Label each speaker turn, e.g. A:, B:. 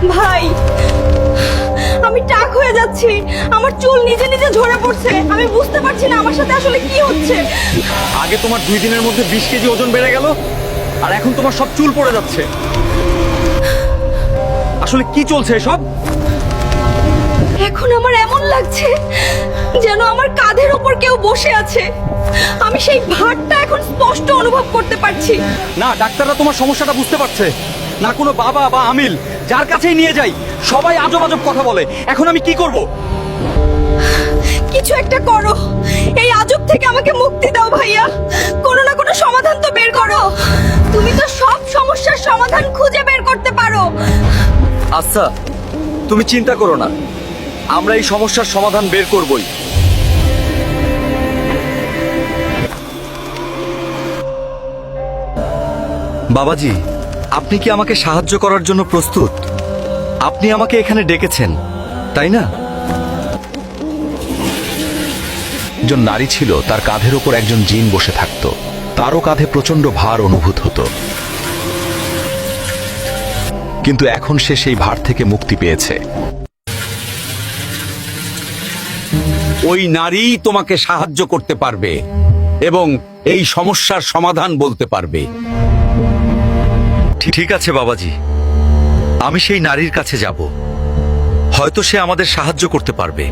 A: ভাই, আমি টাক হয়ে যাচ্ছি, আমার চুল নিজে নিজে ঝরে পড়ছে, আমি বুঝতে পারছি না আমার সাথে আসলে কি হচ্ছে।
B: আগে তোমার 2 দিনের মধ্যে 20 কেজি ওজন বেড়ে গেল, আর এখন তোমার সব চুল পড়ে যাচ্ছে। আসলে কি চলছে এসব?
A: এখন আমার এমন লাগছে যেন আমার কাঁধের ওপর কেউ বসে আছে। আমি সেই ভারটা এখন স্পষ্ট অনুভব করতে পারছি।
B: না, ডাক্তাররা তোমার সমস্যাটা বুঝতে পারছে না। কোনো বাবা বা আমিল যার কাছেই নিয়ে যাই, সবাই আজব আজব কথা বলে। এখন আমি কি করব?
A: কিছু একটা করো, এই আজব থেকে আমাকে মুক্তি দাও ভাইয়া। কোনো না কোনো সমাধান তো বের করো। তুমি তো সব সমস্যার সমাধান খুঁজে বের করতে পারো।
B: আচ্ছা, তুমি চিন্তা করো না, আমরা এই সমস্যার সমাধান বের করবই। বাবাজি, আপনি কি আমাকে সাহায্য করার জন্য প্রস্তুত? আপনি আমাকে এখানে ডেকেছেন, তাই না?
C: একজন নারী ছিল, তার কাঁধের ওপর একজন জিন বসে থাকত। তারও কাঁধে প্রচন্ড ভার অনুভূত হতো, কিন্তু এখন সে সেই ভার থেকে মুক্তি পেয়েছে।
D: ওই নারীই তোমাকে সাহায্য করতে পারবে এবং এই সমস্যার সমাধান বলতে পারবে।
B: ঠিক আছে বাবাজি, আমি সেই নারীর কাছে যাব, হয়তো সে আমাদের সাহায্য করতে পারবে।